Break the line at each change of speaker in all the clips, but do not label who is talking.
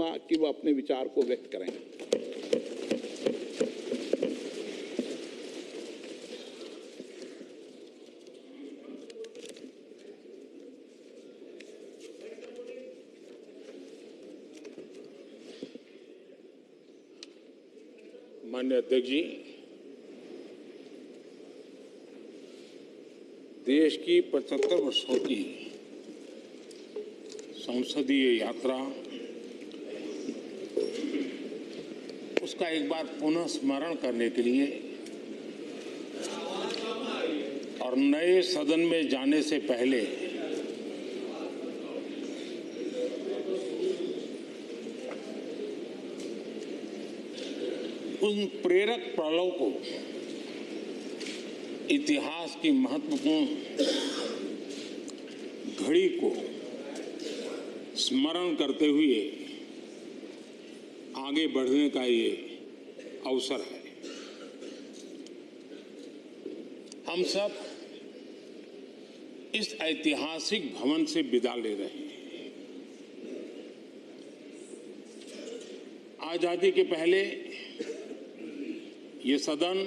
चाहूंगा कि वो अपने विचार को व्यक्त करें।
माननीय अध्यक्ष जी, देश की 75 वर्षों की संसदीय यात्रा, उसका एक बार पुनः स्मरण करने के लिए और नए सदन में जाने से पहले उन प्रेरक पलों को, इतिहास की महत्वपूर्ण घड़ी को स्मरण करते हुए आगे बढ़ने का ये अवसर है। हम सब इस ऐतिहासिक भवन से विदा ले रहे हैं। आजादी के पहले ये सदन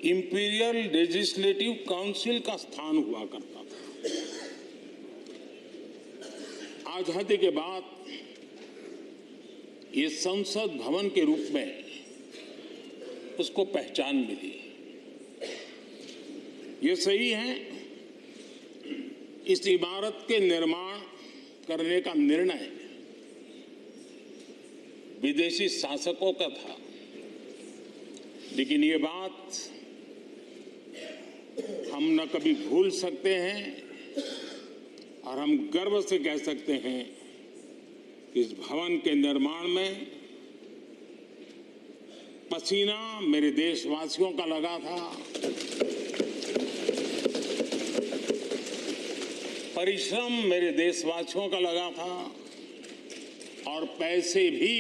इंपीरियल लेजिस्लेटिव काउंसिल का स्थान हुआ करता था। आजादी के बाद ये संसद भवन के रूप में उसको पहचान मिली। ये सही है, इस इमारत के निर्माण करने का निर्णय विदेशी शासकों का था, लेकिन ये बात हम न कभी भूल सकते हैं और हम गर्व से कह सकते हैं कि इस भवन के निर्माण में पसीना मेरे देशवासियों का लगा था, परिश्रम मेरे देशवासियों का लगा था और पैसे भी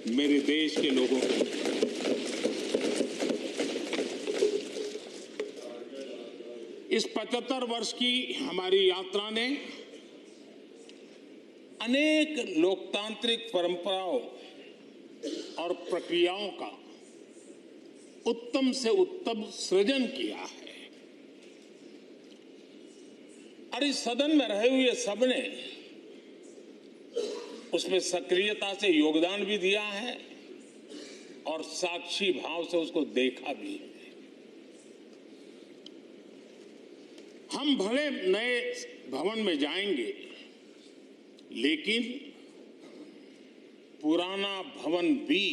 मेरे देश के लोगों के। इस 75 वर्ष की हमारी यात्रा ने अनेक लोकतांत्रिक परंपराओं और प्रक्रियाओं का उत्तम से उत्तम सृजन किया है और इस सदन में रहे हुए सबने उसमें सक्रियता से योगदान भी दिया है और साक्षी भाव से उसको देखा भी है। हम भले नए भवन में जाएंगे, लेकिन पुराना भवन भी,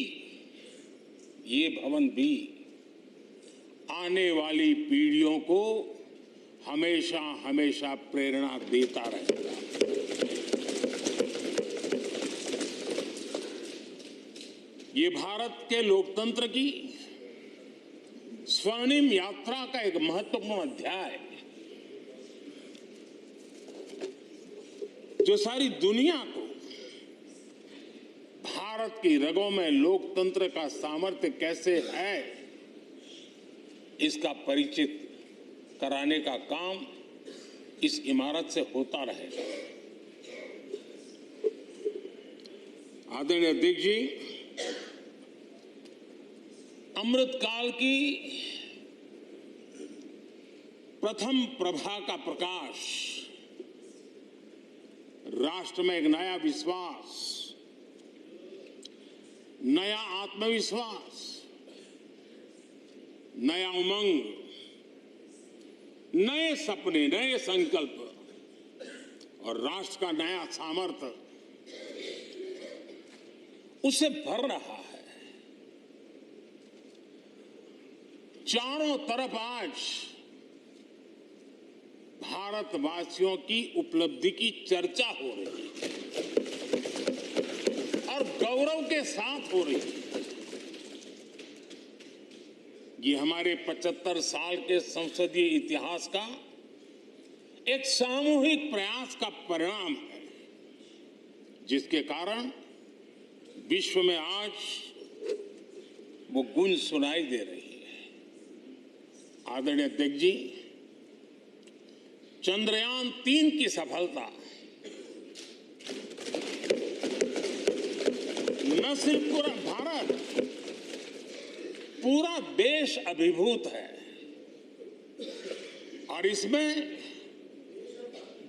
ये भवन भी आने वाली पीढ़ियों को हमेशा हमेशा प्रेरणा देता रहेगा। ये भारत के लोकतंत्र की स्वर्णिम यात्रा का एक महत्वपूर्ण अध्याय है, जो सारी दुनिया को भारत की रगों में लोकतंत्र का सामर्थ्य कैसे है, इसका परिचित कराने का काम इस इमारत से होता रहेगा। आदरणीय अध्यक्ष जी, अमृतकाल की प्रथम प्रभा का प्रकाश राष्ट्र में एक नया विश्वास, नया आत्मविश्वास, नया उमंग, नए सपने, नए संकल्प और राष्ट्र का नया सामर्थ्य उसे भर रहा है। चारों तरफ आज भारतवासियों की उपलब्धि की चर्चा हो रही है और गौरव के साथ हो रही है। ये हमारे 75 साल के संसदीय इतिहास का एक सामूहिक प्रयास का परिणाम है, जिसके कारण विश्व में आज वो गूंज सुनाई दे रही है। आदरणीय अध्यक्ष जी, चंद्रयान 3 की सफलता न सिर्फ पूरा भारत, पूरा देश अभिभूत है और इसमें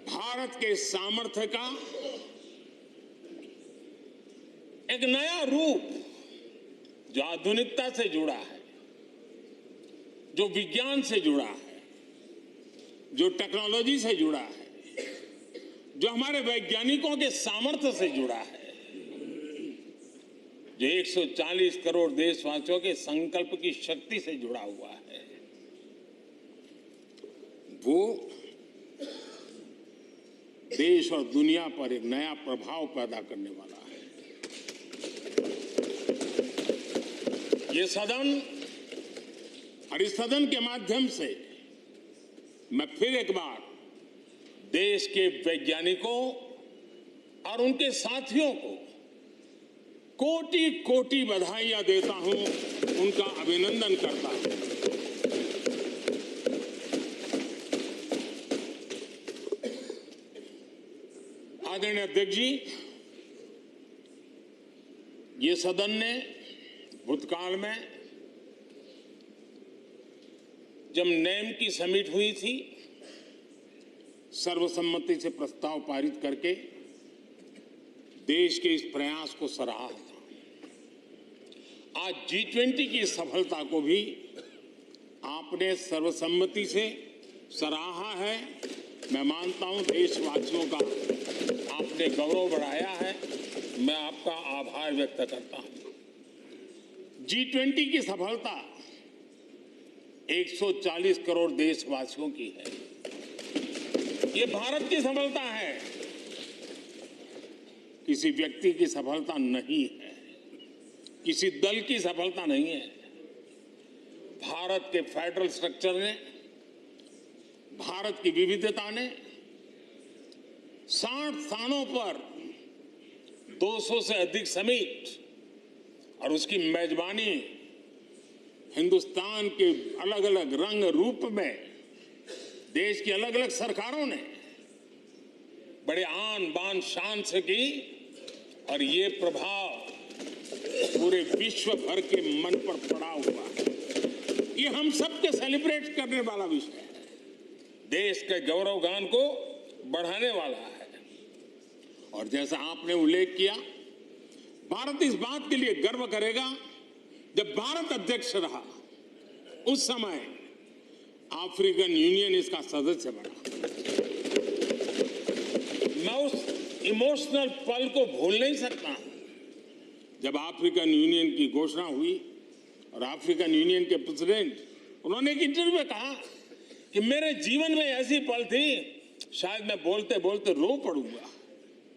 भारत के सामर्थ्य का एक नया रूप जो आधुनिकता से जुड़ा है, जो विज्ञान से जुड़ा है, जो टेक्नोलॉजी से जुड़ा है, जो हमारे वैज्ञानिकों के सामर्थ्य से जुड़ा है, जो 140 करोड़ देशवासियों के संकल्प की शक्ति से जुड़ा हुआ है, वो देश और दुनिया पर एक नया प्रभाव पैदा करने वाला है। ये सदन और इस सदन के माध्यम से मैं फिर एक बार देश के वैज्ञानिकों और उनके साथियों को कोटि कोटि बधाइयां देता हूं, उनका अभिनंदन करता हूं। आदरणीय अध्यक्ष जी, ये सदन ने भूतकाल में जब नेम की समिट हुई थी, सर्वसम्मति से प्रस्ताव पारित करके देश के इस प्रयास को सराहा था। आज G20 की सफलता को भी आपने सर्वसम्मति से सराहा है। मैं मानता हूं देशवासियों का आपने गौरव बढ़ाया है, मैं आपका आभार व्यक्त करता हूं। G20 की सफलता 140 करोड़ देशवासियों की है। ये भारत की सफलता है, किसी व्यक्ति की सफलता नहीं है, किसी दल की सफलता नहीं है। भारत के फेडरल स्ट्रक्चर ने, भारत की विविधता ने 60 स्थानों पर 200 से अधिक समिट और उसकी मेजबानी हिंदुस्तान के अलग अलग रंग रूप में देश की अलग अलग सरकारों ने बड़े आन बान शान से की और ये प्रभाव पूरे विश्व भर के मन पर पड़ा हुआ है। ये हम सबके सेलिब्रेट करने वाला विषय है, देश के गौरवगान को बढ़ाने वाला है। और जैसा आपने उल्लेख किया, भारत इस बात के लिए गर्व करेगा, जब भारत अध्यक्ष रहा उस समय अफ्रीकन यूनियन इसका सदस्य बना। मैं उस इमोशनल पल को भूल नहीं सकता जब अफ्रीकन यूनियन की घोषणा हुई और अफ्रीकन यूनियन के प्रेसिडेंट, उन्होंने एक इंटरव्यू में कहा कि मेरे जीवन में ऐसी पल थी, शायद मैं बोलते बोलते रो पड़ूंगा।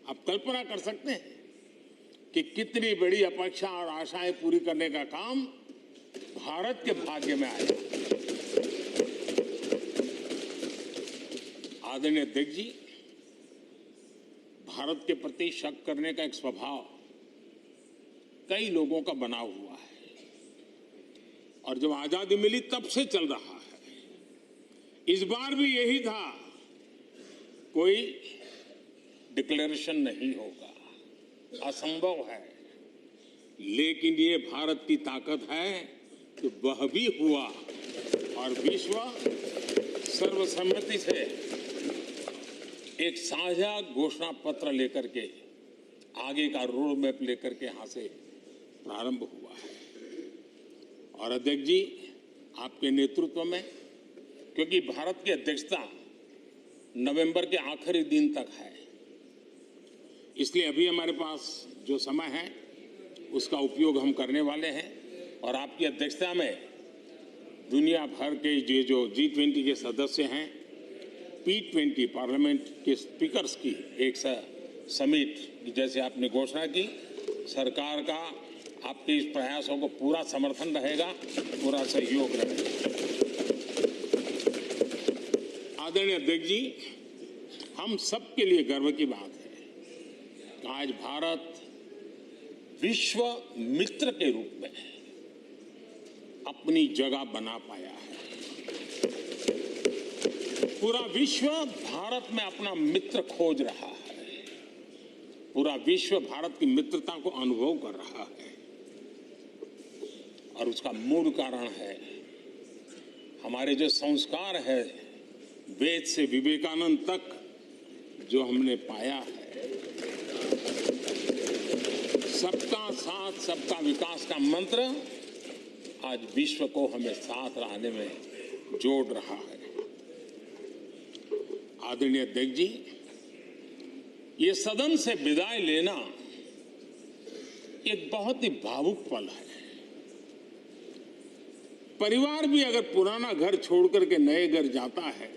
आप कल्पना कर सकते हैं कि कितनी बड़ी अपेक्षा और आशाएं पूरी करने का काम भारत के भाग्य में आया। आदरणीय अध्यक्ष जी, भारत के प्रति शक करने का एक स्वभाव कई लोगों का बना हुआ है और जब आजादी मिली तब से चल रहा है। इस बार भी यही था, कोई डिक्लेरेशन नहीं होगा, असंभव है। लेकिन ये भारत की ताकत है कि वह भी हुआ और विश्व सर्वसम्मति से एक साझा घोषणा पत्र लेकर के आगे का रोड मैप लेकर के यहां से प्रारंभ हुआ है। और अध्यक्ष जी, आपके नेतृत्व में, क्योंकि भारत की अध्यक्षता नवंबर के आखिरी दिन तक है, इसलिए अभी हमारे पास जो समय है उसका उपयोग हम करने वाले हैं और आपकी अध्यक्षता में दुनिया भर के ये जो G20 के सदस्य हैं, P20 पार्लियामेंट के स्पीकर्स की एक समिट, जैसे आपने घोषणा की, सरकार का आपके इस प्रयासों को पूरा समर्थन रहेगा, पूरा सहयोग रहेगा। आदरणीय अध्यक्ष जी, हम सबके लिए गर्व की बात है कि आज भारत विश्व मित्र के रूप में अपनी जगह बना पाया है। पूरा विश्व भारत में अपना मित्र खोज रहा है। पूरा विश्व भारत की मित्रता को अनुभव कर रहा है और उसका मूल कारण है हमारे जो संस्कार है, वेद से विवेकानंद तक जो हमने पाया है। सबका साथ सबका विकास का मंत्र आज विश्व को हमें साथ रहने में जोड़ रहा है। आदरणीय अध्यक्ष जी, ये सदन से विदाई लेना एक बहुत ही भावुक पल है। परिवार भी अगर पुराना घर छोड़कर के नए घर जाता है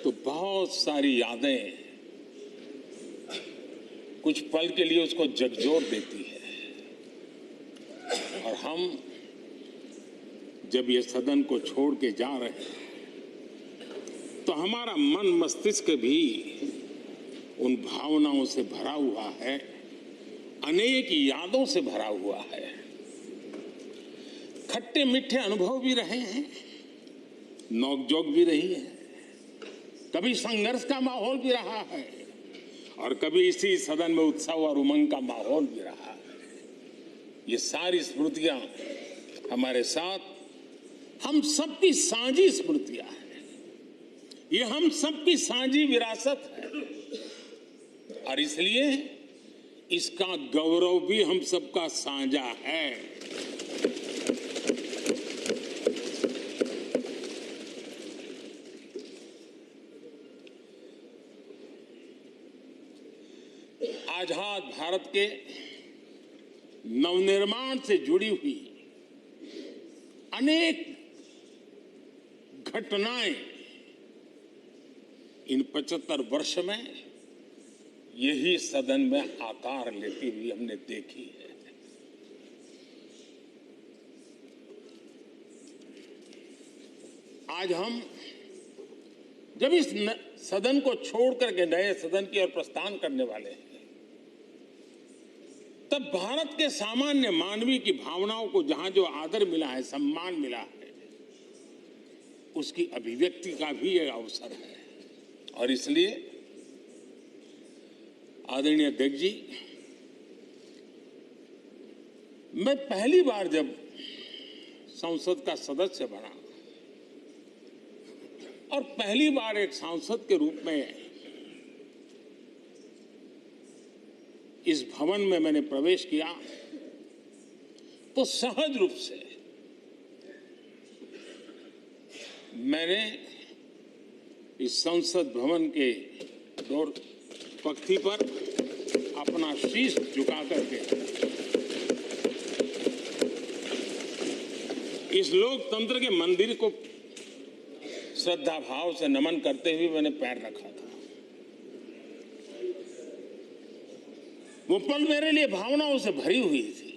तो बहुत सारी यादें कुछ पल के लिए उसको झकझोर देती है। और हम जब ये सदन को छोड़ के जा रहे हैं तो हमारा मन मस्तिष्क भी उन भावनाओं से भरा हुआ है, अनेक यादों से भरा हुआ है। खट्टे मीठे अनुभव भी रहे हैं, नोकझोंक भी रही है, कभी संघर्ष का माहौल भी रहा है और कभी इसी सदन में उत्सव और उमंग का माहौल भी रहा है। ये सारी स्मृतियां हमारे साथ हम सबकी साझी स्मृतियां हैं, ये हम सबकी साझी विरासत है और इसलिए इसका गौरव भी हम सबका साझा है। आजाद भारत के नवनिर्माण से जुड़ी हुई अनेक घटनाएं इन 75 वर्ष में यही सदन में आकार लेती हुई हमने देखी है। आज हम जब इस सदन को छोड़ करके नए सदन की ओर प्रस्थान करने वाले हैं तब भारत के सामान्य मानवीय की भावनाओं को जहां जो आदर मिला है, सम्मान मिला है, उसकी अभिव्यक्ति का भी एक अवसर है। और इसलिए आदरणीय अध्यक्ष जी, मैं पहली बार जब संसद का सदस्य बना और पहली बार एक सांसद के रूप में इस भवन में मैंने प्रवेश किया तो सहज रूप से मैंने इस संसद भवन के डोर पक्ति पर अपना शीश झुका करके इस लोकतंत्र के मंदिर को श्रद्धा भाव से नमन करते हुए मैंने पैर रखा था। वो पल मेरे लिए भावनाओं से भरी हुई थी,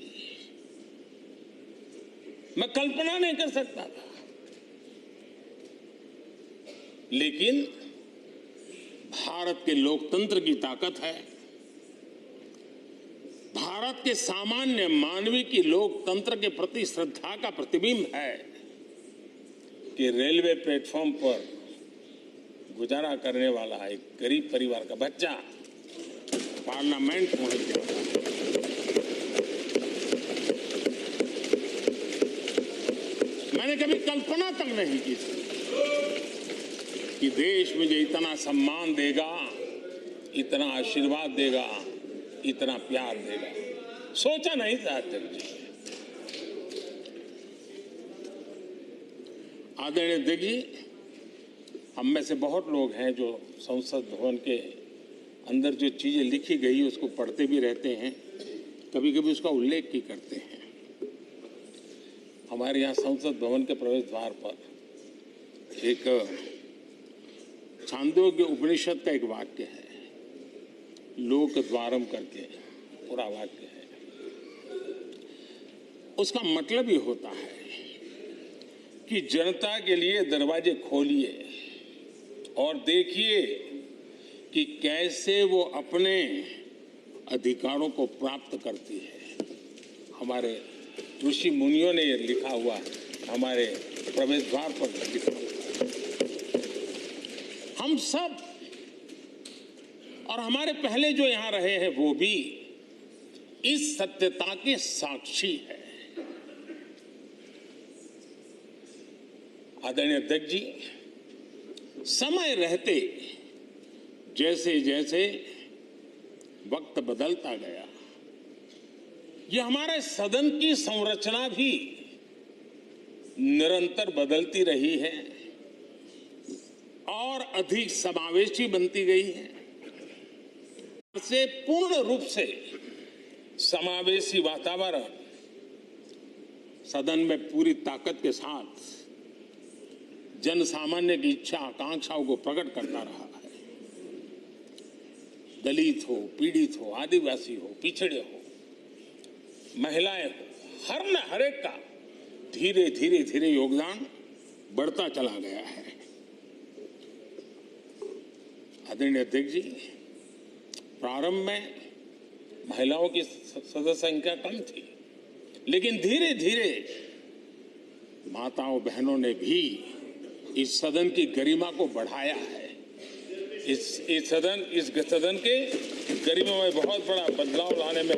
मैं कल्पना नहीं कर सकता था। लेकिन भारत के लोकतंत्र की ताकत है, भारत के सामान्य मानवीय की लोकतंत्र के प्रति श्रद्धा का प्रतिबिंब है कि रेलवे प्लेटफॉर्म पर गुजारा करने वाला एक गरीब परिवार का बच्चा पार्लियामेंट पहुंच गया। मैंने कभी कल्पना तक नहीं की थी कि देश मुझे इतना सम्मान देगा, इतना आशीर्वाद देगा, इतना प्यार देगा। सोचा नहीं था अध्यक्ष जी। आदरणीय अध्यक्ष जी, हम में से बहुत लोग हैं जो संसद भवन के अंदर जो चीजें लिखी गई उसको पढ़ते भी रहते हैं, कभी कभी उसका उल्लेख भी करते हैं। हमारे यहाँ संसद भवन के प्रवेश द्वार पर एक छांदोग्य उपनिषद का एक वाक्य है, लोक द्वारम करके पूरा वाक्य है। उसका मतलब ये होता है कि जनता के लिए दरवाजे खोलिए और देखिए कि कैसे वो अपने अधिकारों को प्राप्त करती है। हमारे ऋषि मुनियों ने ये लिखा हुआ है, हमारे प्रवेश द्वार पर लिखा हुआ है। हम सब और हमारे पहले जो यहां रहे हैं वो भी इस सत्यता के साक्षी है। आदरणीय अध्यक्ष जी, समय रहते जैसे जैसे वक्त बदलता गया, ये हमारे सदन की संरचना भी निरंतर बदलती रही है और अधिक समावेशी बनती गई है। से पूर्ण रूप से समावेशी वातावरण सदन में पूरी ताकत के साथ जन सामान्य की इच्छा आकांक्षाओं को प्रकट करता रहा है। दलित हो, पीड़ित हो, आदिवासी हो, पिछड़े हो, महिलाएं हो, हर एक का धीरे धीरे धीरे योगदान बढ़ता चला गया है। आदरणीय अध्यक्ष जी, प्रारंभ में महिलाओं की सदस्य संख्या कम थी, लेकिन धीरे धीरे माताओं बहनों ने भी इस सदन की गरिमा को बढ़ाया है। इस सदन के गरिमा में बहुत बड़ा बदलाव लाने में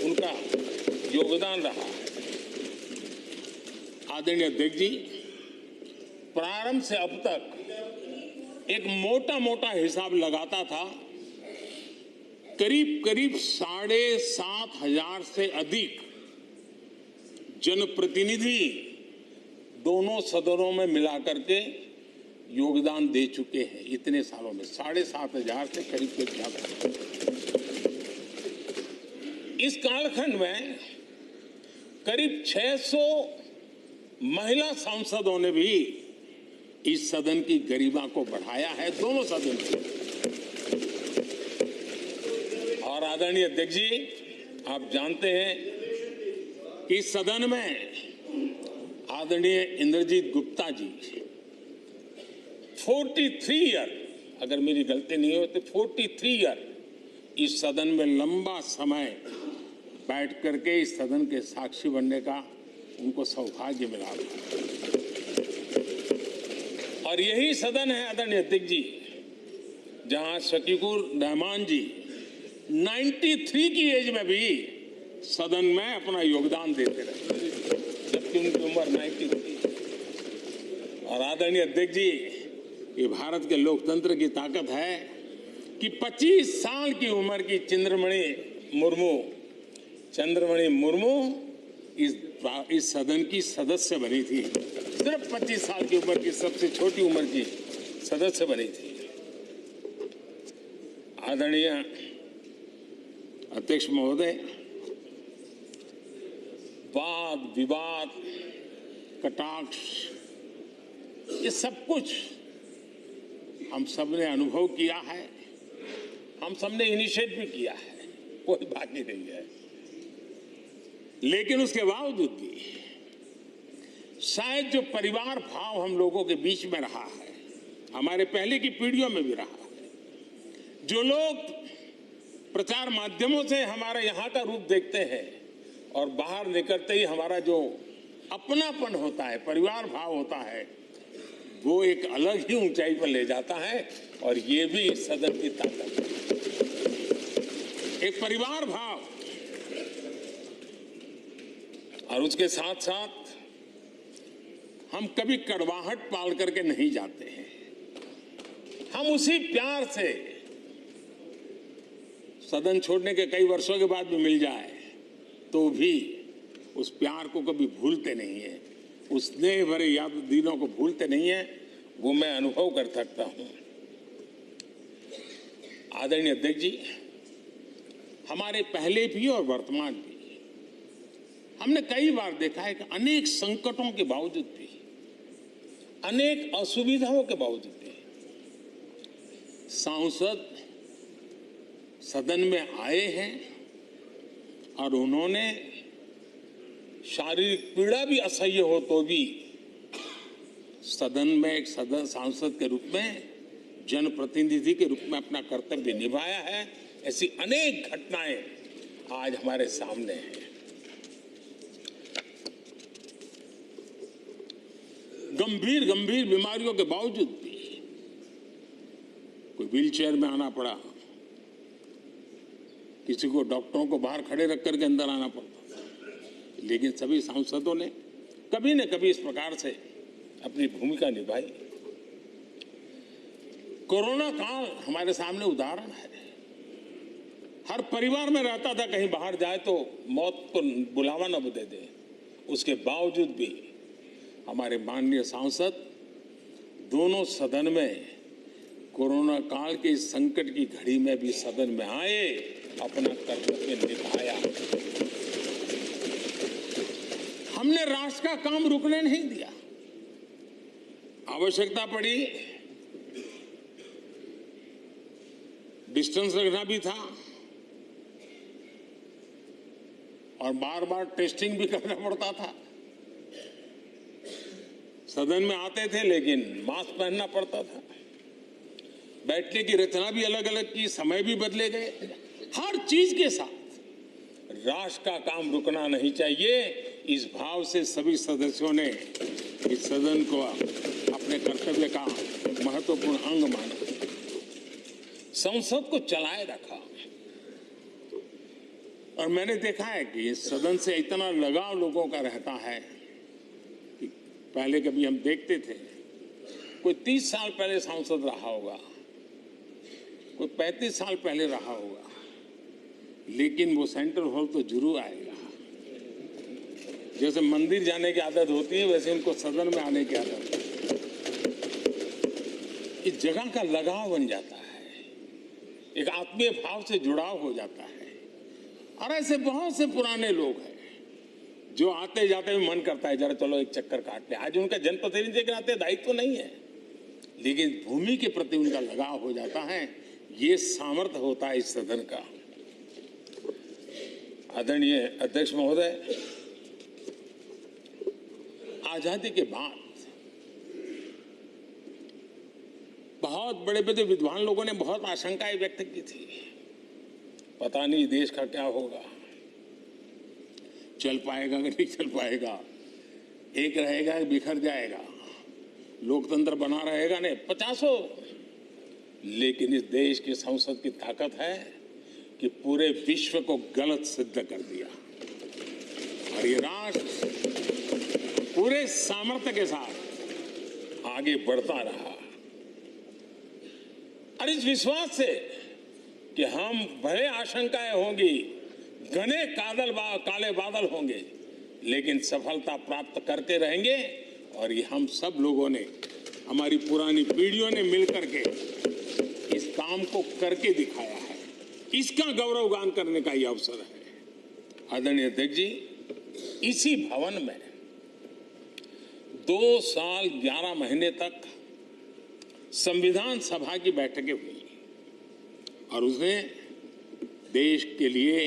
उनका योगदान रहा है। आदरणीय अध्यक्ष जी, प्रारंभ से अब तक एक मोटा मोटा हिसाब लगाता था, करीब करीब 7,500 से अधिक जनप्रतिनिधि दोनों सदनों में मिलाकर के योगदान दे चुके हैं। इतने सालों में 7,500 से करीब ज्यादा। इस कालखंड में करीब 600 महिला सांसदों ने भी इस सदन की गरिमा को बढ़ाया है, दोनों सदन में। और आदरणीय अध्यक्ष जी, आप जानते हैं कि इस सदन में आदरणीय इंद्रजीत गुप्ता जी 43 ईयर, अगर मेरी गलती नहीं हो तो 43 ईयर इस सदन में लंबा समय बैठ करके इस सदन के साक्षी बनने का उनको सौभाग्य मिला। और यही सदन है आदरणीय अध्यक्ष जी, जहां शकीकुर रहमान जी 93 की एज में भी सदन में अपना योगदान देते रहे, जबकि उनकी उम्र 93। और आदरणीय अध्यक्ष जी, ये भारत के लोकतंत्र की ताकत है कि 25 साल की उम्र की चंद्रमणि मुर्मू इस सदन की सदस्य बनी थी। सिर्फ 25 साल की उम्र की सबसे छोटी उम्र की सदस्य बनी थी। आदरणीय अध्यक्ष महोदय, वाद विवाद, कटाक्ष, ये सब कुछ हम सब ने अनुभव किया है, हम सब ने इनिशिएट भी किया है, कोई बाकी नहीं है। लेकिन उसके बावजूद भी शायद जो परिवार भाव हम लोगों के बीच में रहा है, हमारे पहले की पीढ़ियों में भी रहा है, जो लोग प्रचार माध्यमों से हमारे यहाँ का रूप देखते हैं और बाहर निकलते ही हमारा जो अपनापन होता है, परिवार भाव होता है, वो एक अलग ही ऊंचाई पर ले जाता है। और ये भी इस सदन की ताकत है, एक परिवार भाव। और उसके साथ साथ हम कभी कड़वाहट पाल करके नहीं जाते हैं, हम उसी प्यार से सदन छोड़ने के कई वर्षों के बाद भी मिल जाए तो भी उस प्यार को कभी भूलते नहीं है, उस स्नेह भरे याद दिनों को भूलते नहीं है। वो मैं अनुभव कर सकता हूं। आदरणीय अध्यक्ष जी, हमारे पहले भी और वर्तमान भी हमने कई बार देखा है कि अनेक संकटों के बावजूद भी, अनेक असुविधाओं के बावजूद भी सांसद सदन में आए हैं और उन्होंने शारीरिक पीड़ा भी असह्य हो तो भी सदन में एक सांसद के रूप में, जनप्रतिनिधि के रूप में अपना कर्तव्य निभाया है। ऐसी अनेक घटनाएं आज हमारे सामने हैं। गंभीर बीमारियों के बावजूद भी, कोई व्हीलचेयर में आना पड़ा, किसी को डॉक्टरों को बाहर खड़े रख करके अंदर आना पड़ता था, लेकिन सभी सांसदों ने कभी न कभी इस प्रकार से अपनी भूमिका निभाई। कोरोना काल हमारे सामने उदाहरण है। हर परिवार में रहता था कहीं बाहर जाए तो मौत को बुलावा न दे दे, उसके बावजूद भी हमारे माननीय सांसद दोनों सदन में कोरोना काल के इस संकट की घड़ी में भी सदन में आए, अपना कर्तव्य निभाया। हमने राष्ट्र का काम रुकने नहीं दिया। आवश्यकता पड़ी, डिस्टेंस रखना भी था और बार बार टेस्टिंग भी करना पड़ता था। सदन में आते थे लेकिन मास्क पहनना पड़ता था। बैठने की रचना भी अलग अलग की, समय भी बदले गए। हर चीज के साथ राष्ट्र का काम रुकना नहीं चाहिए, इस भाव से सभी सदस्यों ने इस सदन को अपने कर्तव्य का महत्वपूर्ण अंग माना, संसद को चलाए रखा। और मैंने देखा है कि इस सदन से इतना लगाव लोगों का रहता है कि पहले कभी हम देखते थे कोई 30 साल पहले सांसद रहा होगा, कोई 35 साल पहले रहा होगा, लेकिन वो सेंट्रल हॉल तो जरूर आएगा। जैसे मंदिर जाने की आदत होती है वैसे उनको सदन में आने की आदत है। इस जगह का लगाव बन जाता है, एक आत्मीय भाव से जुड़ाव हो जाता है। और ऐसे बहुत से पुराने लोग हैं जो आते जाते में मन करता है जरा चलो एक चक्कर काट ले। आज उनका जनप्रतिनिधि के नाते दायित्व नहीं है, लेकिन भूमि के प्रति उनका लगाव हो जाता है। ये सामर्थ्य होता है इस सदन का। आदरणीय अध्यक्ष महोदय, आजादी के बाद बहुत बड़े बड़े विद्वान लोगों ने बहुत आशंकाएं व्यक्त की थी। पता नहीं देश का क्या होगा, चल पाएगा कि नहीं चल पाएगा, एक रहेगा बिखर जाएगा, लोकतंत्र बना रहेगा नहीं, 50। लेकिन इस देश की संसद की ताकत है कि पूरे विश्व को गलत सिद्ध कर दिया और ये राष्ट्र पूरे सामर्थ्य के साथ आगे बढ़ता रहा। और इस विश्वास से कि हम भले आशंकाएं होंगी, घने काले बादल होंगे, लेकिन सफलता प्राप्त करते रहेंगे। और ये हम सब लोगों ने, हमारी पुरानी पीढ़ियों ने मिलकर के इस काम को करके दिखाया है, इसका गौरवगान करने का ये अवसर है। आदरणीय अध्यक्ष जी, इसी भवन में 2 साल 11 महीने तक संविधान सभा की बैठकें हुई और उसने देश के लिए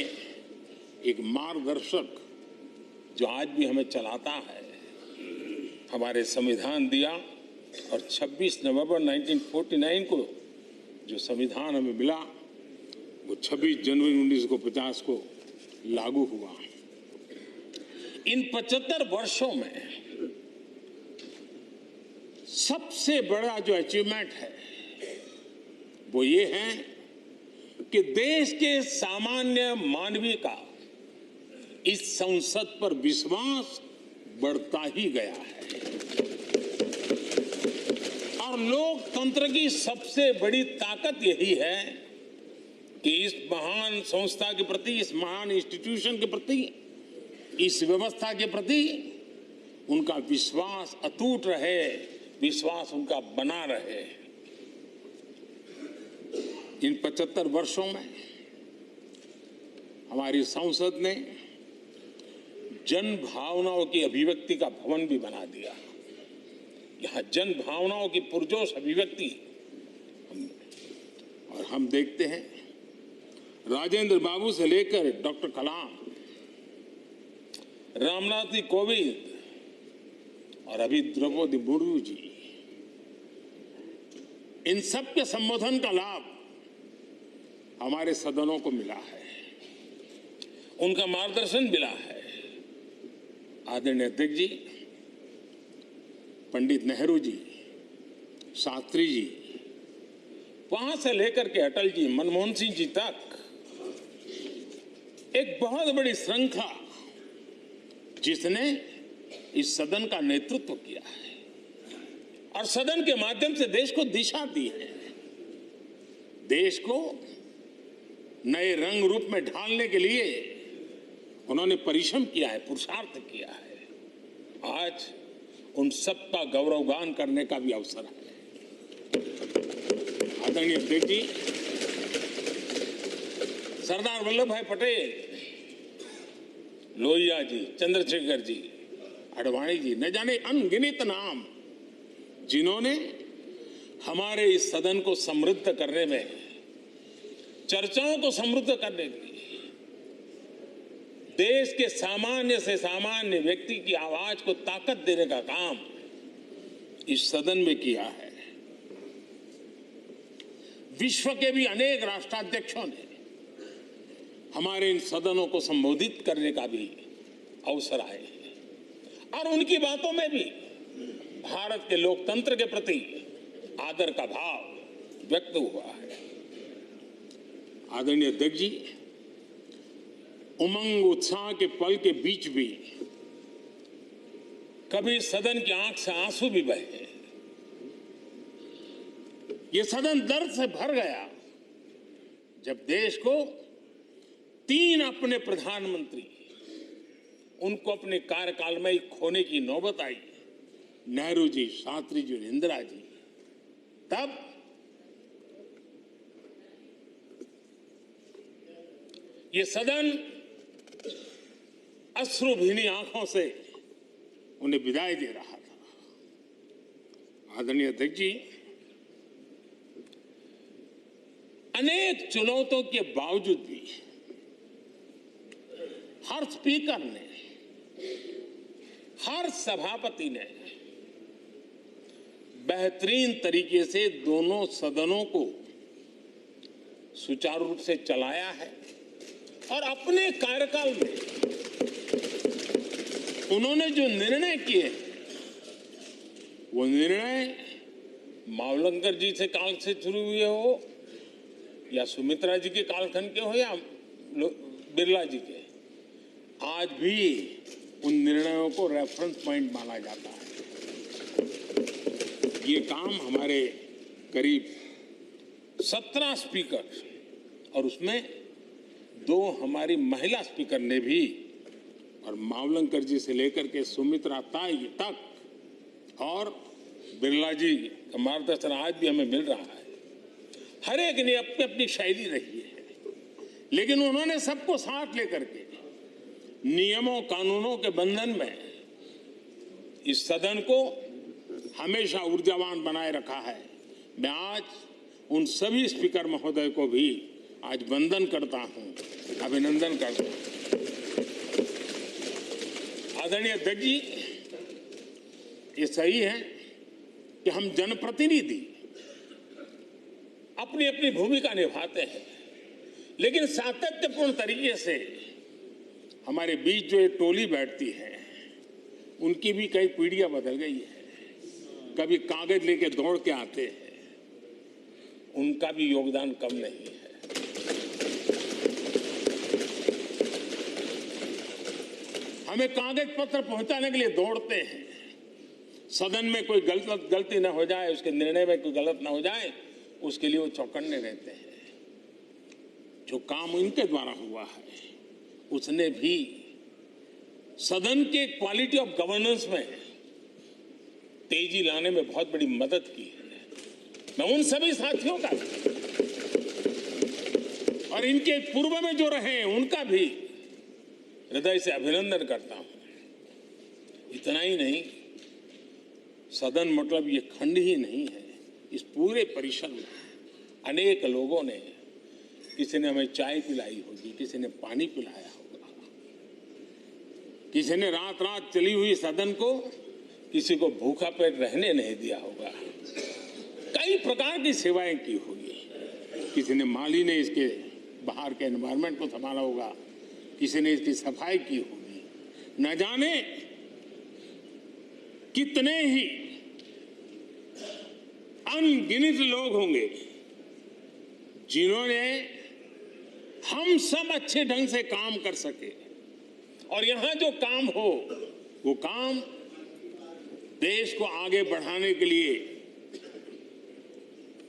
एक मार्गदर्शक जो आज भी हमें चलाता है, हमारे संविधान दिया। और 26 नवंबर 1949 को जो संविधान हमें मिला वो 26 जनवरी 1950 को लागू हुआ। इन 75 वर्षों में सबसे बड़ा जो अचीवमेंट है वो ये है कि देश के सामान्य मानवी का इस संसद पर विश्वास बढ़ता ही गया है। और लोकतंत्र की सबसे बड़ी ताकत यही है कि इस महान संस्था के प्रति, इस महान इंस्टीट्यूशन के प्रति, इस व्यवस्था के प्रति उनका विश्वास अटूट रहे, विश्वास उनका बना रहे। इन 75 वर्षों में हमारी संसद ने जन भावनाओं की अभिव्यक्ति का भवन भी बना दिया। यहाँ जन भावनाओं की पुरजोश अभिव्यक्ति, और हम देखते हैं राजेंद्र बाबू से लेकर डॉक्टर कलाम, रामनाथ जी कोविंद और अभी द्रौपदी मुर्मू जी, इन सब के संबोधन का लाभ हमारे सदनों को मिला है, उनका मार्गदर्शन मिला है। आदरणीय अध्यक्ष जी, पंडित नेहरू जी, शास्त्री जी, वहां से लेकर के अटल जी, मनमोहन सिंह जी तक एक बहुत बड़ी श्रृंखला जिसने इस सदन का नेतृत्व किया है और सदन के माध्यम से देश को दिशा दी है, देश को नए रंग रूप में ढालने के लिए उन्होंने परिश्रम किया है, पुरुषार्थ किया है। आज उन सबका गौरवगान करने का भी अवसर है। आदरणीय अध्यक्ष जी, सरदार वल्लभ भाई पटेल, लोहिया जी, चंद्रशेखर जी, आडवाणी जी, न जाने अनगिनत नाम जिन्होंने हमारे इस सदन को समृद्ध करने में, चर्चाओं को समृद्ध करने के लिए, देश के सामान्य से सामान्य व्यक्ति की आवाज को ताकत देने का काम इस सदन में किया है। विश्व के भी अनेक राष्ट्राध्यक्षों ने हमारे इन सदनों को संबोधित करने का भी अवसर आए हैं और उनकी बातों में भी भारत के लोकतंत्र के प्रति आदर का भाव व्यक्त हुआ है। आदरणीय अध्यक्ष जी, उमंग उत्साह के पल के बीच भी कभी सदन की आंख से आंसू भी बहे। ये सदन दर्द से भर गया जब देश को 3 अपने प्रधानमंत्री उनको अपने कार्यकाल में ही खोने की नौबत आई, नेहरू जी, शास्त्री जी, इंदिरा जी। तब ये सदन अश्रुभीनी आंखों से उन्हें विदाई दे रहा था। आदरणीय अध्यक्ष जी, अनेक चुनौतियों के बावजूद भी हर स्पीकर ने, हर सभापति ने बेहतरीन तरीके से दोनों सदनों को सुचारू रूप से चलाया है और अपने कार्यकाल में उन्होंने जो निर्णय किए, वो निर्णय मावलंकर जी से काल से शुरू हुए हो या सुमित्रा जी के कालखंड के हो या बिरला जी के, आज भी उन निर्णयों को रेफरेंस पॉइंट माना जाता है। ये काम हमारे करीब 17 स्पीकर और उसमें 2 हमारी महिला स्पीकर ने भी, और मावलंकर जी से लेकर के सुमित्रा ताई तक और बिरला जी का मार्गदर्शन आज भी हमें मिल रहा है। हर एक ने अपनी अपनी शैली रही है, लेकिन उन्होंने सबको साथ लेकर के नियमों कानूनों के बंधन में इस सदन को हमेशा ऊर्जावान बनाए रखा है। मैं आज उन सभी स्पीकर महोदय को भी आज वंदन करता हूं, अभिनंदन करता हूं। आदरणीय अध्यक्ष जी, ये सही है कि हम जनप्रतिनिधि अपनी अपनी भूमिका निभाते हैं, लेकिन सातत्यपूर्ण तरीके से हमारे बीच जो एक टोली बैठती है, उनकी भी कई पीढ़ियां बदल गई है। कभी कागज लेके दौड़ के आते हैं, उनका भी योगदान कम नहीं है। हमें कागज पत्र पहुंचाने के लिए दौड़ते हैं, सदन में कोई गलती ना हो जाए, उसके निर्णय में कोई गलत ना हो जाए, उसके लिए वो चौकन्ने रहते हैं। जो काम इनके द्वारा हुआ है, उसने भी सदन के क्वालिटी ऑफ गवर्नेंस में तेजी लाने में बहुत बड़ी मदद की है। मैं उन सभी साथियों का और इनके पूर्व में जो रहे हैं उनका भी हृदय से अभिनंदन करता हूं। इतना ही नहीं, सदन मतलब ये खंड ही नहीं है, इस पूरे परिसर में अनेक लोगों ने, किसी ने हमें चाय पिलाई होगी, किसी ने पानी पिलाया होगा, किसी ने रात रात चली हुई सदन को किसी को भूखा पेट रहने नहीं दिया होगा, कई प्रकार की सेवाएं की होगी। किसी ने माली ने इसके बाहर के एनवायरनमेंट को संभाला होगा, किसी ने इसकी सफाई की होगी। न जाने कितने ही अनगिनत लोग होंगे जिन्होंने हम सब अच्छे ढंग से काम कर सके और यहां जो काम हो वो काम देश को आगे बढ़ाने के लिए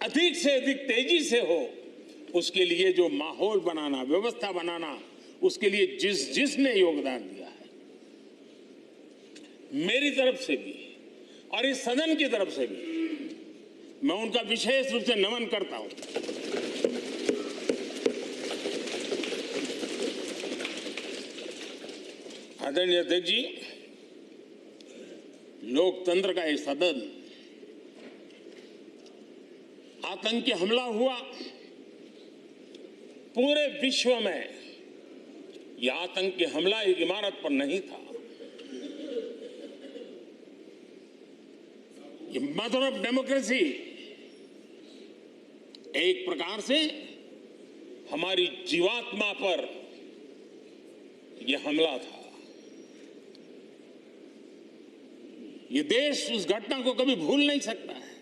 अधिक से अधिक तेजी से हो, उसके लिए जो माहौल बनाना, व्यवस्था बनाना, उसके लिए जिसने योगदान दिया है, मेरी तरफ से भी और इस सदन की तरफ से भी मैं उनका विशेष रूप से नमन करता हूं। आदरणीय अध्यक्ष जी, लोकतंत्र का एक सदन, आतंकी हमला हुआ, पूरे विश्व में यह आतंकी हमला एक इमारत पर नहीं था, ये मदर ऑफ डेमोक्रेसी एक प्रकार से हमारी जीवात्मा पर यह हमला था। ये देश उस घटना को कभी भूल नहीं सकता है,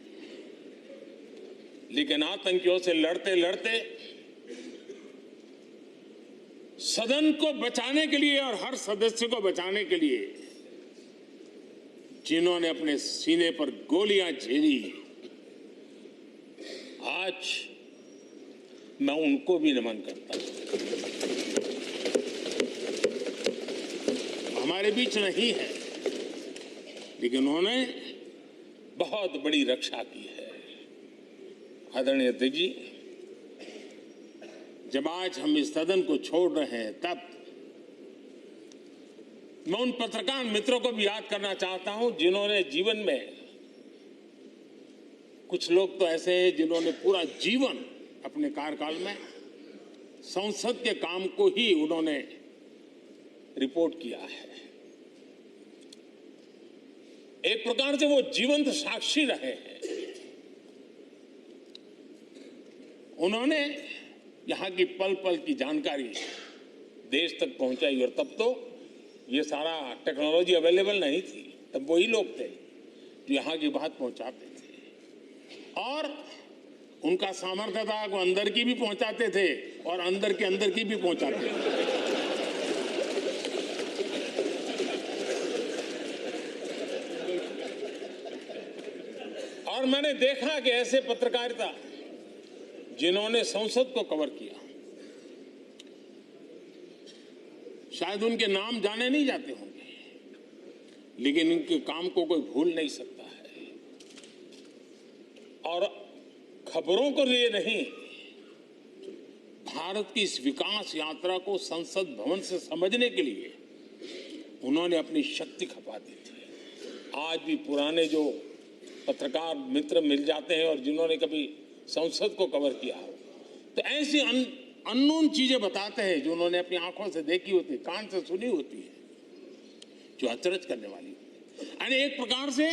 लेकिन आतंकियों से लड़ते लड़ते सदन को बचाने के लिए और हर सदस्य को बचाने के लिए जिन्होंने अपने सीने पर गोलियां झेली, आज मैं उनको भी नमन करता हूं। हमारे बीच नहीं है, लेकिन उन्होंने बहुत बड़ी रक्षा की है। आदरणीय अध्यक्ष जी, जब आज हम इस सदन को छोड़ रहे हैं, तब मैं उन पत्रकार मित्रों को भी याद करना चाहता हूं जिन्होंने जीवन में, कुछ लोग तो ऐसे हैं जिन्होंने पूरा जीवन अपने कार्यकाल में संसद के काम को ही उन्होंने रिपोर्ट किया है। एक प्रकार से वो जीवंत साक्षी रहे हैं। उन्होंने यहां की पल पल की जानकारी देश तक पहुंचाई, और तब तो ये सारा टेक्नोलॉजी अवेलेबल नहीं थी। तब वही लोग थे जो यहां की बात पहुंचाते थे, और उनका सामर्थ्य था वो अंदर की भी पहुंचाते थे और अंदर के अंदर की भी पहुंचाते थे। और मैंने देखा कि ऐसे पत्रकारिता जिन्होंने संसद को कवर किया, शायद उनके नाम जाने नहीं जाते होंगे, लेकिन इनके काम को कोई भूल नहीं सकता है। और खबरों को लिए नहीं, भारत की इस विकास यात्रा को संसद भवन से समझने के लिए उन्होंने अपनी शक्ति खपा दी थी। आज भी पुराने जो पत्रकार मित्र मिल जाते हैं और जिन्होंने कभी संसद को कवर किया हो, तो ऐसी अननोन चीजें बताते हैं जो उन्होंने अपनी आंखों से देखी होती है, कान से सुनी होती है, जो अचरज करने वाली होती है। यानी एक प्रकार से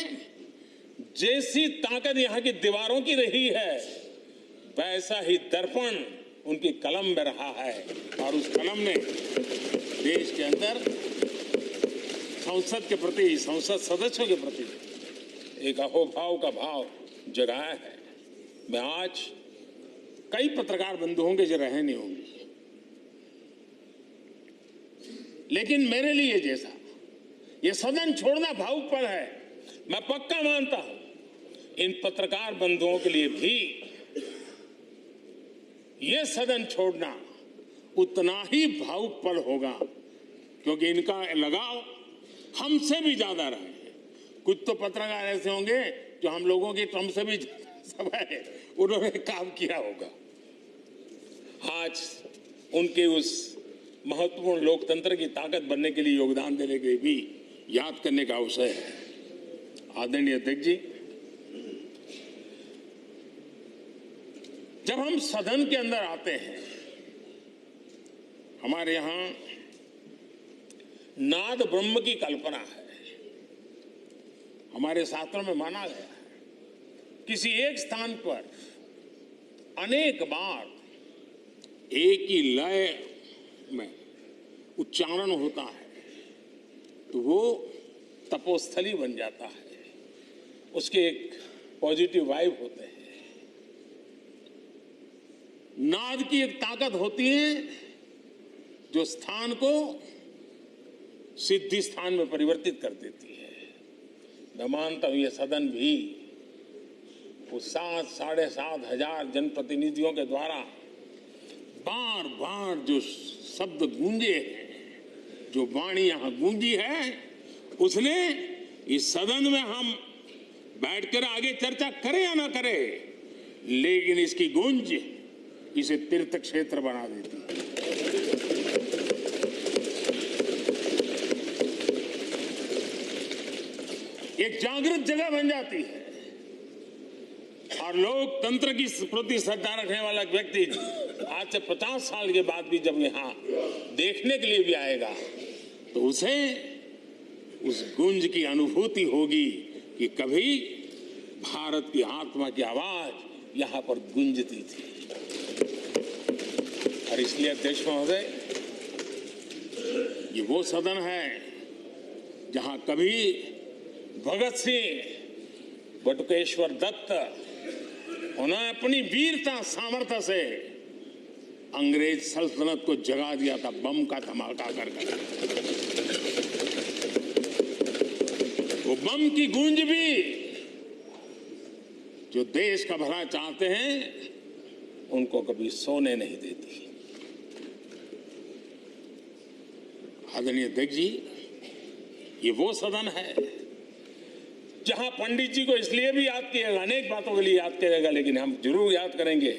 जैसी ताकत यहां की दीवारों की रही है, वैसा ही दर्पण उनकी कलम में रहा है, और उस कलम ने देश के अंदर संसद के प्रति, संसद सदस्यों के प्रति एक अहोभाव का भाव जगाया है। मैं आज कई पत्रकार बंधु होंगे जो रहे नहीं होंगे, लेकिन मेरे लिए जैसा ये सदन छोड़ना भावुक पल है, मैं पक्का मानता हूं इन पत्रकार बंधुओं के लिए भी ये सदन छोड़ना उतना ही भावुक पल होगा, क्योंकि इनका लगाव हमसे भी ज्यादा रहे हैं। कुछ तो पत्रकार ऐसे होंगे जो हम लोगों की टर्म से भी है, उन्होंने काम किया होगा। आज उनके उस महत्वपूर्ण लोकतंत्र की ताकत बनने के लिए, योगदान देने के लिए भी याद करने का अवसर है। आदरणीय अध्यक्ष जी, जब हम सदन के अंदर आते हैं, हमारे यहां नाद ब्रह्म की कल्पना है। हमारे शास्त्रों में माना गया है किसी एक स्थान पर अनेक बार एक ही लय में उच्चारण होता है तो वो तपोस्थली बन जाता है, उसके एक पॉजिटिव वाइब होते हैं। नाद की एक ताकत होती है जो स्थान को सिद्धि स्थान में परिवर्तित कर देती है। मैं मानता हूं ये सदन भी उस 7-7.5 हजार जनप्रतिनिधियों के द्वारा बार बार जो शब्द गूंजे हैं, जो वाणी यहां गूंजी है, उसने इस सदन में हम बैठकर आगे चर्चा करें या ना करें, लेकिन इसकी गूंज इसे तीर्थ क्षेत्र बना देती है। एक जागृत जगह बन जाती है और लोकतंत्र की प्रति श्रद्धा रखने वाला व्यक्ति आज से 50 साल के बाद भी जब यहां देखने के लिए भी आएगा तो उसे उस गूंज की अनुभूति होगी कि कभी भारत की आत्मा की आवाज यहां पर गूंजती थी। और इसलिए अध्यक्ष महोदय, ये वो सदन है जहां कभी भगत सिंह, बटुकेश्वर दत्त, उन्होंने अपनी वीरता सामर्थ्य से अंग्रेज सल्तनत को जगा दिया था बम का धमाका करके। वो बम की गूंज भी जो देश का भला चाहते हैं उनको कभी सोने नहीं देती। आदरणीय अध्यक्ष जी, ये वो सदन है जहां पंडित जी को इसलिए भी याद किएगा, अनेक बातों के लिए याद करेगा, लेकिन हम जरूर याद करेंगे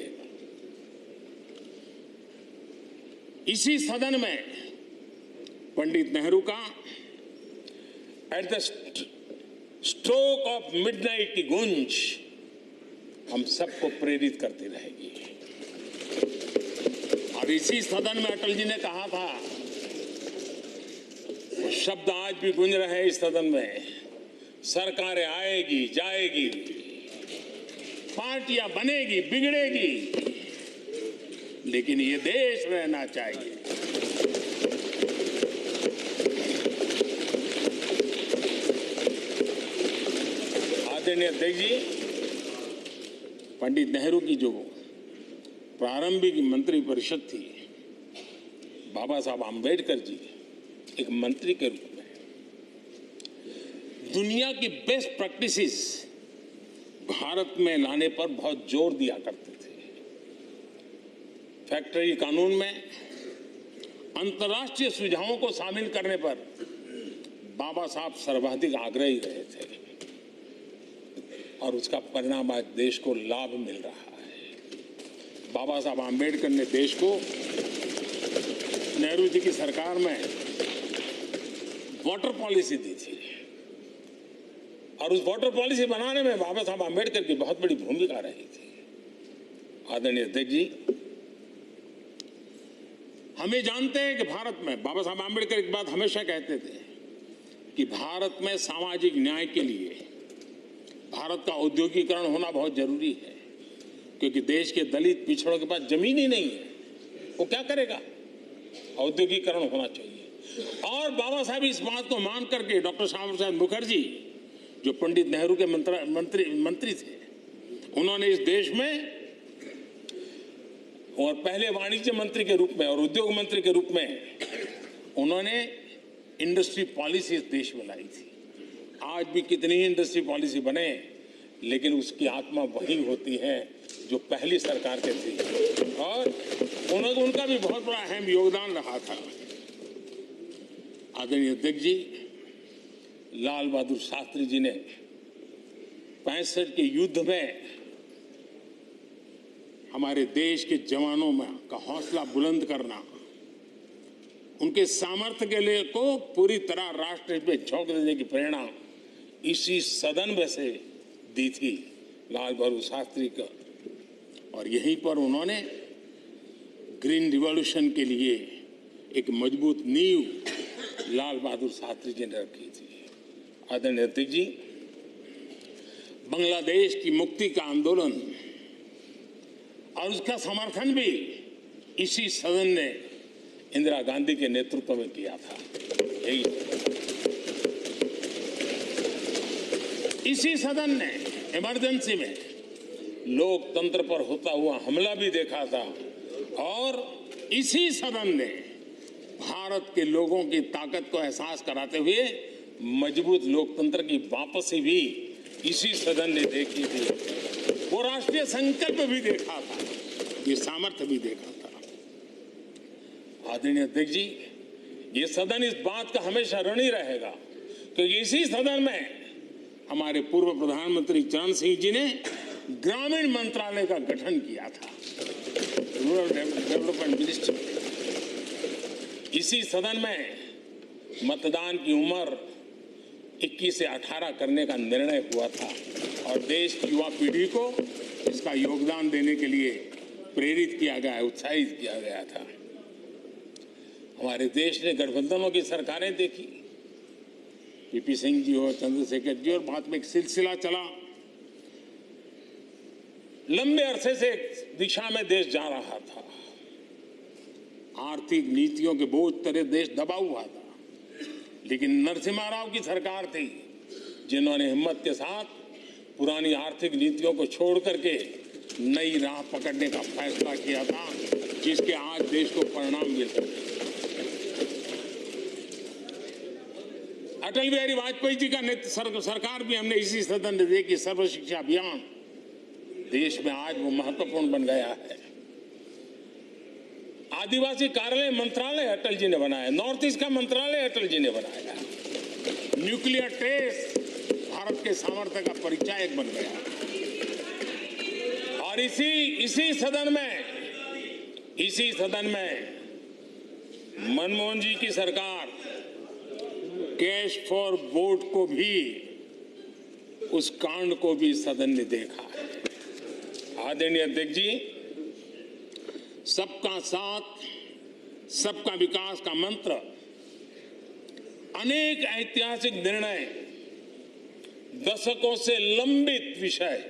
इसी सदन में पंडित नेहरू का at the stroke of midnight की गूंज हम सबको प्रेरित करती रहेगी। और इसी सदन में अटल जी ने कहा था, वो शब्द आज भी गूंज रहे हैं इस सदन में, सरकारें आएगी जाएगी, पार्टियां बनेगी बिगड़ेगी, लेकिन ये देश रहना चाहिए। आदरणीय अध्यक्ष जी, पंडित नेहरू की जो प्रारंभिक मंत्री परिषद थी, बाबा साहब आम्बेडकर जी एक मंत्री के रूप में दुनिया की बेस्ट प्रैक्टिसेस भारत में लाने पर बहुत जोर दिया करते थे। फैक्ट्री कानून में अंतर्राष्ट्रीय सुझावों को शामिल करने पर बाबा साहब सर्वाधिक आग्रही रहे थे और उसका परिणाम आज देश को लाभ मिल रहा है। बाबा साहब आम्बेडकर ने देश को नेहरू जी की सरकार में वाटर पॉलिसी दी थी और उस वाटर पॉलिसी बनाने में बाबा साहब आम्बेडकर की बहुत बड़ी भूमिका रही थी। आदरणीय अध्यक्ष जी, हम ये जानते हैं कि भारत में बाबा साहब आम्बेडकर एक बात हमेशा कहते थे कि भारत में सामाजिक न्याय के लिए भारत का औद्योगिकरण होना बहुत जरूरी है, क्योंकि देश के दलित पिछड़ों के पास जमीन ही नहीं है, वो क्या करेगा? औद्योगिकरण होना चाहिए। और बाबा साहब इस बात को मान करके डॉक्टर श्यामा प्रसाद मुखर्जी, जो पंडित नेहरू के मंत्री थे, उन्होंने इस देश में और पहले वाणिज्य मंत्री के रूप में और उद्योग मंत्री के रूप में उन्होंने इंडस्ट्री पॉलिसी इस देश में लाई थी। आज भी कितनी ही इंडस्ट्री पॉलिसी बने, लेकिन उसकी आत्मा वही होती है जो पहली सरकार के थी और उनका भी बहुत बड़ा अहम योगदान रहा था। आदरणीय अध्यक्ष जी, लाल बहादुर शास्त्री जी ने 65 के युद्ध में हमारे देश के जवानों में का हौसला बुलंद करना, उनके सामर्थ्य के लिए को पूरी तरह राष्ट्र में झोंक देने की प्रेरणा इसी सदन में से दी थी लाल बहादुर शास्त्री का। और यहीं पर उन्होंने ग्रीन रिवॉल्यूशन के लिए एक मजबूत नींव लाल बहादुर शास्त्री जी ने रखी थी। आदरणीय अध्यक्ष जी, बांग्लादेश की मुक्ति का आंदोलन और उसका समर्थन भी इसी सदन ने इंदिरा गांधी के नेतृत्व में किया था। यही इसी सदन ने इमरजेंसी में लोकतंत्र पर होता हुआ हमला भी देखा था और इसी सदन ने भारत के लोगों की ताकत को एहसास कराते हुए मजबूत लोकतंत्र की वापसी भी इसी सदन ने देखी थी। वो राष्ट्रीय संकल्प भी देखा था, ये सामर्थ्य भी देखा था। आदरणीय अध्यक्ष जी, ये सदन इस बात का हमेशा ऋणी रहेगा क्योंकि इसी सदन में हमारे पूर्व प्रधानमंत्री चरण सिंह जी ने ग्रामीण मंत्रालय का गठन किया था, रूरल डेवलपमेंट मिनिस्ट्री। इसी सदन में मतदान की उम्र 21 से 18 करने का निर्णय हुआ था और देश की युवा पीढ़ी को इसका योगदान देने के लिए प्रेरित किया गया, उत्साहित किया गया था। हमारे देश ने गठबंधनों की सरकारें देखी, पीपी सिंह जी हो, चंद्रशेखर जी, और बाद में एक सिलसिला चला। लंबे अरसे से एक दिशा में देश जा रहा था, आर्थिक नीतियों के बोझ तले देश दबा हुआ था, लेकिन नरसिम्हा राव की सरकार थी जिन्होंने हिम्मत के साथ पुरानी आर्थिक नीतियों को छोड़ करके नई राह पकड़ने का फैसला किया था, जिसके आज देश को परिणाम मिल रहे हैं। अटल बिहारी वाजपेयी जी का सरकार भी हमने इसी सदन ने देखी। सर्व शिक्षा अभियान देश में आज वो महत्वपूर्ण बन गया है। आदिवासी कार्यालय मंत्रालय अटल जी ने बनाया, नॉर्थ ईस्ट का मंत्रालय अटल जी ने बनाया। न्यूक्लियर टेस्ट भारत के सामर्थ्य का परिचायक बन गया। और इसी सदन में मनमोहन जी की सरकार कैश फॉर वोट को भी, उस कांड को भी सदन ने देखा है। आदरणीय अध्यक्ष जी, सबका साथ सबका विकास का मंत्र, अनेक ऐतिहासिक निर्णय, दशकों से लंबित विषय,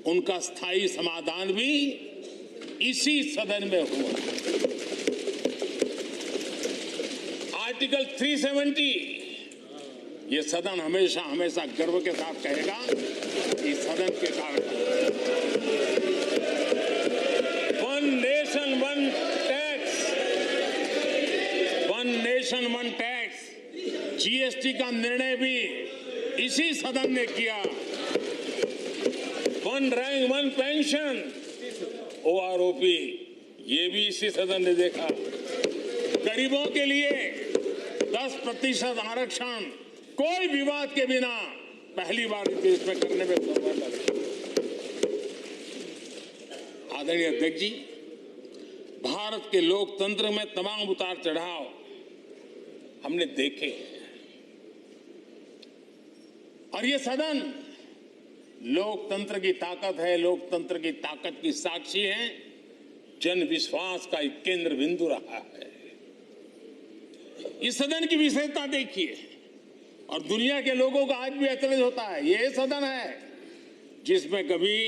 उनका स्थायी समाधान भी इसी सदन में हुआ। आर्टिकल 370, ये सदन हमेशा हमेशा गर्व के साथ कहेगा कि सदन के कारण one nation one tax, GST का निर्णय भी इसी सदन ने किया। One rank one pension, OROP, ये भी इसी सदन ने देखा। गरीबों के लिए 10% आरक्षण कोई विवाद के बिना पहली बार देश में करने में सफल लगा। आदरणीय अध्यक्ष जी, भारत के लोकतंत्र में तमाम उतार चढ़ाव हमने देखे और ये सदन लोकतंत्र की ताकत है, लोकतंत्र की ताकत की साक्षी है, जन विश्वास का एक केंद्र बिंदु रहा है। इस सदन की विशेषता देखिए और दुनिया के लोगों का आज भी अचरज होता है। यह सदन है जिसमें कभी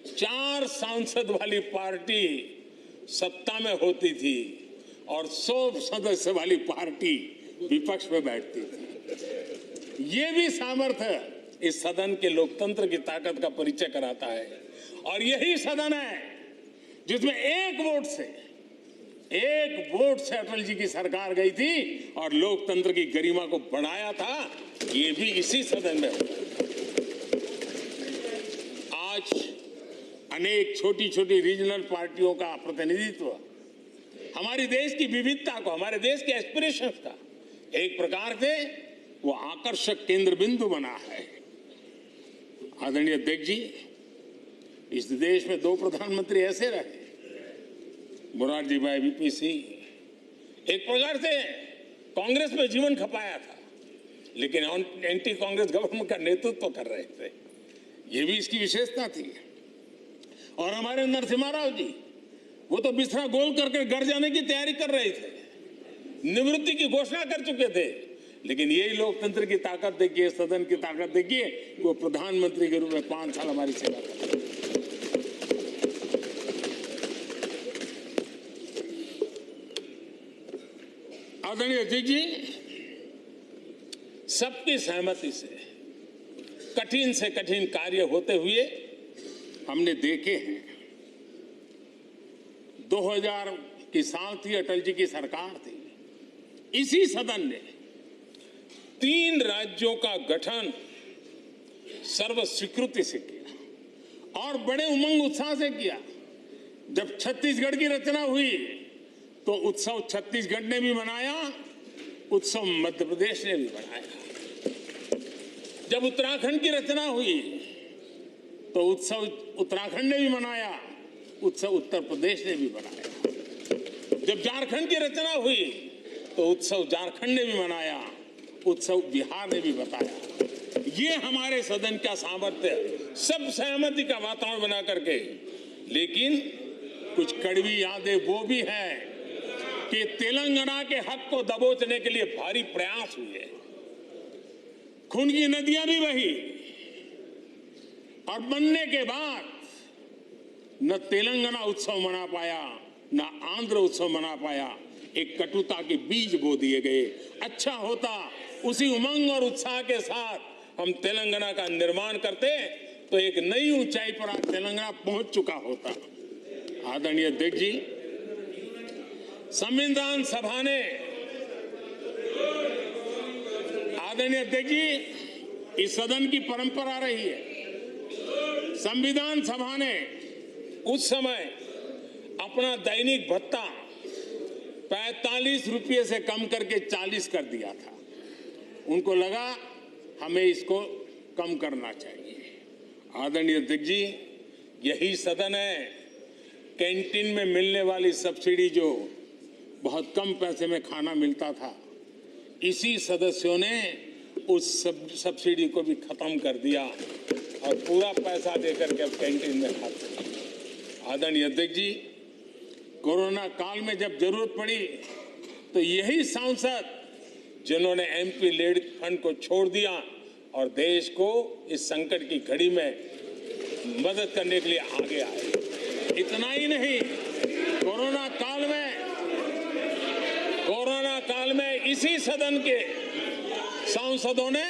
4 सांसद वाली पार्टी सत्ता में होती थी और 100 सदस्य वाली पार्टी विपक्ष में बैठती थी। ये भी सामर्थ्य इस सदन के लोकतंत्र की ताकत का परिचय कराता है। और यही सदन है जिसमें एक वोट से अटल जी की सरकार गई थी और लोकतंत्र की गरिमा को बढ़ाया था। ये भी इसी सदन में हुआ। आज अनेक छोटी छोटी रीजनल पार्टियों का प्रतिनिधित्व हमारे देश की विविधता को, हमारे देश के एस्पिरेशंस का एक प्रकार से वो आकर्षक केंद्र बिंदु बना है। आदरणीय अध्यक्ष जी, इस देश में 2 प्रधानमंत्री ऐसे रहे, मोरारजी भाई, वीपी सिंह। एक प्रकार से कांग्रेस में जीवन खपाया था, लेकिन एंटी कांग्रेस गवर्नमेंट का नेतृत्व कर रहे थे। ये भी इसकी विशेषता थी। और हमारे नरसिम्हा राव जी, वो तो बिस्तरा गोल करके घर जाने की तैयारी कर रहे थे, निवृत्ति की घोषणा कर चुके थे। लेकिन यही लोकतंत्र की ताकत देखिए, सदन की ताकत देखिए, वो प्रधानमंत्री के रूप में 5 साल हमारी सेवा कर। आदरणीय अध्यक्ष जी, सबकी सहमति से कठिन से कठिन कार्य होते हुए हमने देखे हैं। 2000 की साल थी, अटल जी की सरकार थी। इसी सदन ने 3 राज्यों का गठन सर्व स्वीकृति से किया और बड़े उमंग उत्साह से किया। जब छत्तीसगढ़ की रचना हुई तो उत्सव छत्तीसगढ़ ने भी मनाया, उत्सव मध्य प्रदेश ने भी मनाया। जब उत्तराखंड की रचना हुई तो उत्सव उत्तराखंड ने भी मनाया, उत्सव उत्तर प्रदेश ने भी मनाया। जब झारखंड की रचना हुई तो उत्सव झारखंड ने भी मनाया, उत्सव बिहार ने भी बताया। ये हमारे सदन का सामर्थ्य है, सब सहमति का वातावरण बना करके। लेकिन कुछ कड़वी यादें वो भी है कि तेलंगाना के हक को दबोचने के लिए भारी प्रयास हुए, खून की नदियां भी बही और बनने के बाद न तेलंगाना उत्सव मना पाया, न आंध्र उत्सव मना पाया। एक कटुता के बीज बो दिए गए। अच्छा होता उसी उमंग और उत्साह के साथ हम तेलंगाना का निर्माण करते तो एक नई ऊंचाई पर आज तेलंगाना पहुंच चुका होता। आदरणीय अध्यक्ष जी, संविधान सभा ने, आदरणीय अध्यक्ष जी, इस सदन की परंपरा रही है। संविधान सभा ने उस समय अपना दैनिक भत्ता 45 रुपये से कम करके 40 कर दिया था। उनको लगा हमें इसको कम करना चाहिए। आदरणीय अध्यक्ष जी, यही सदन है कैंटीन में मिलने वाली सब्सिडी, जो बहुत कम पैसे में खाना मिलता था, इसी सदस्यों ने उस सब्सिडी को भी खत्म कर दिया और पूरा पैसा देकर के अब कैंटीन में खाते हैं। आदरणीय अध्यक्ष जी, कोरोना काल में जब जरूरत पड़ी तो यही सांसद जिन्होंने एमपी लेड फंड को छोड़ दिया और देश को इस संकट की घड़ी में मदद करने के लिए आगे आए। इतना ही नहीं, कोरोना काल में इसी सदन के सांसदों ने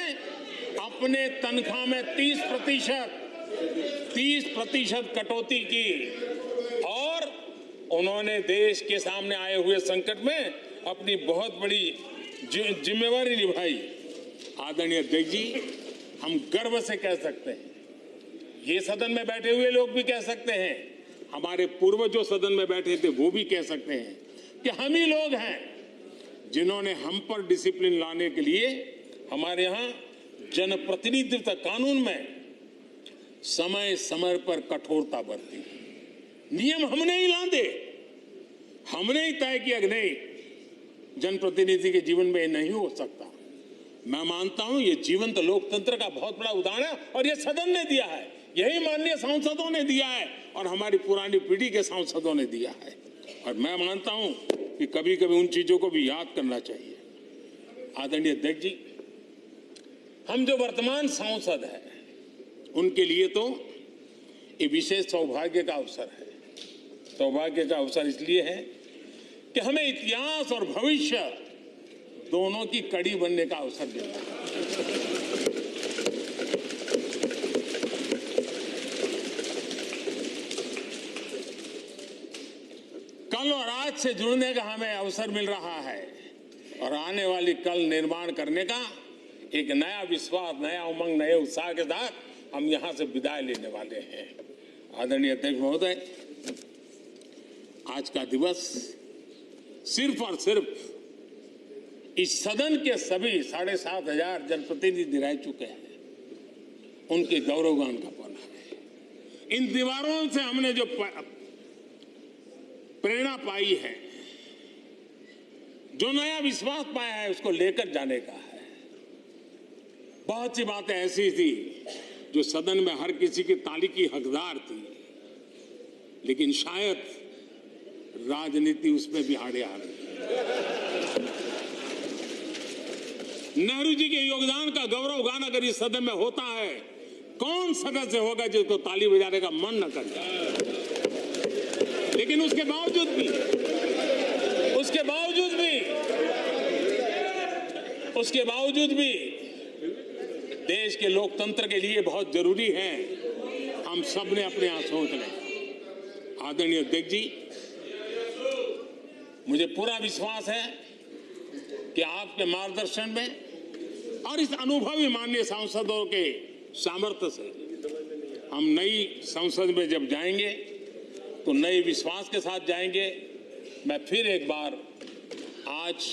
अपने तनख्वाह में 30% कटौती की और उन्होंने देश के सामने आए हुए संकट में अपनी बहुत बड़ी जिम्मेवारी निभाई। आदरणीय अध्यक्ष जी, हम गर्व से कह सकते हैं, ये सदन में बैठे हुए लोग भी कह सकते हैं, हमारे पूर्वज जो सदन में बैठे थे वो भी कह सकते हैं कि हम ही लोग हैं जिन्होंने हम पर डिसिप्लिन लाने के लिए हमारे यहां जनप्रतिनिधित्व कानून में समय समय पर कठोरता बरती। नियम हमने ही लादे, हमने ही तय किया कि नहीं, जनप्रतिनिधि के जीवन में ये नहीं हो सकता। मैं मानता हूं ये जीवंत लोकतंत्र का बहुत बड़ा उदाहरण है और ये सदन ने दिया है, यही माननीय सांसदों ने दिया है और हमारी पुरानी पीढ़ी के सांसदों ने दिया है। और मैं मानता हूं कि कभी कभी उन चीजों को भी याद करना चाहिए। आदरणीय अध्यक्ष जी, हम जो वर्तमान सांसद हैं उनके लिए तो ये विशेष सौभाग्य का अवसर है। सौभाग्य का अवसर इसलिए है कि हमें इतिहास और भविष्य दोनों की कड़ी बनने का अवसर मिला है। कल और आज से जुड़ने का हमें अवसर मिल रहा है और आने वाली कल निर्माण करने का एक नया विश्वास, नया उमंग, नए उत्साह के साथ हम यहां से विदाई लेने वाले हैं। आदरणीय अध्यक्ष महोदय, आज का दिवस सिर्फ और सिर्फ इस सदन के सभी 7,500 जनप्रतिनिधि रह चुके हैं उनके गौरवगान का पल है। इन दीवारों से हमने जो प्रेरणा पाई है, जो नया विश्वास पाया है, उसको लेकर जाने का है। बहुत सी बातें ऐसी थी जो सदन में हर किसी की ताली की हकदार थी, लेकिन शायद राजनीति उसमें भी आड़े आ रही है। नेहरू जी के योगदान का गौरवगान अगर इस सदन में होता है, कौन सदस्य होगा जिसको ताली बजाने का मन न कर जाए। लेकिन उसके बावजूद भी देश के लोकतंत्र के लिए बहुत जरूरी है हम सब ने अपने यहां सोच लें। आदरणीय अध्यक्ष जी, मुझे पूरा विश्वास है कि आपके मार्गदर्शन में और इस अनुभवी माननीय सांसदों के सामर्थ्य से हम नई संसद में जब जाएंगे तो नए विश्वास के साथ जाएंगे। मैं फिर एक बार आज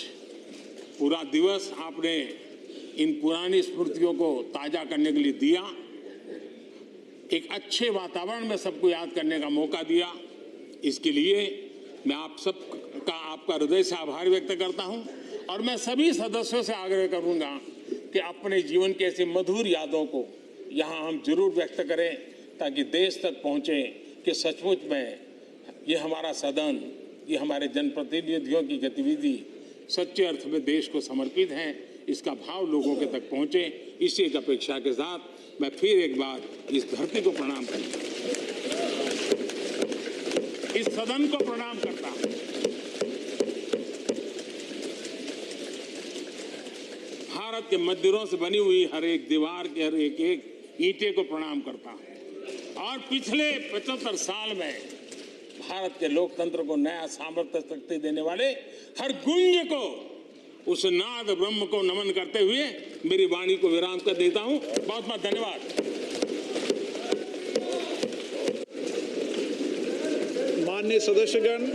पूरा दिवस आपने इन पुरानी स्मृतियों को ताजा करने के लिए दिया, एक अच्छे वातावरण में सबको याद करने का मौका दिया। इसके लिए मैं आप सबका आपका हृदय से आभार व्यक्त करता हूं और मैं सभी सदस्यों से आग्रह करूंगा कि अपने जीवन की ऐसी मधुर यादों को यहां हम जरूर व्यक्त करें ताकि देश तक पहुंचे कि सचमुच में ये हमारा सदन, ये हमारे जनप्रतिनिधियों की गतिविधि सच्चे अर्थ में देश को समर्पित है, इसका भाव लोगों के तक पहुंचे। इसी एक अपेक्षा के साथ मैं फिर एक बार इस धरती को प्रणाम करता हूं, इस सदन को प्रणाम करता हूं। भारत के मंदिरों से बनी हुई हर एक दीवार के हर एक ईंटे को प्रणाम करता हूं और पिछले 75 साल में भारत के लोकतंत्र को नया सामर्थ्य शक्ति देने वाले हर गुंज को, उस नाद ब्रह्म को नमन करते हुए मेरी वाणी को विराम कर देता हूं। बहुत बहुत धन्यवाद।
माननीय सदस्यगण,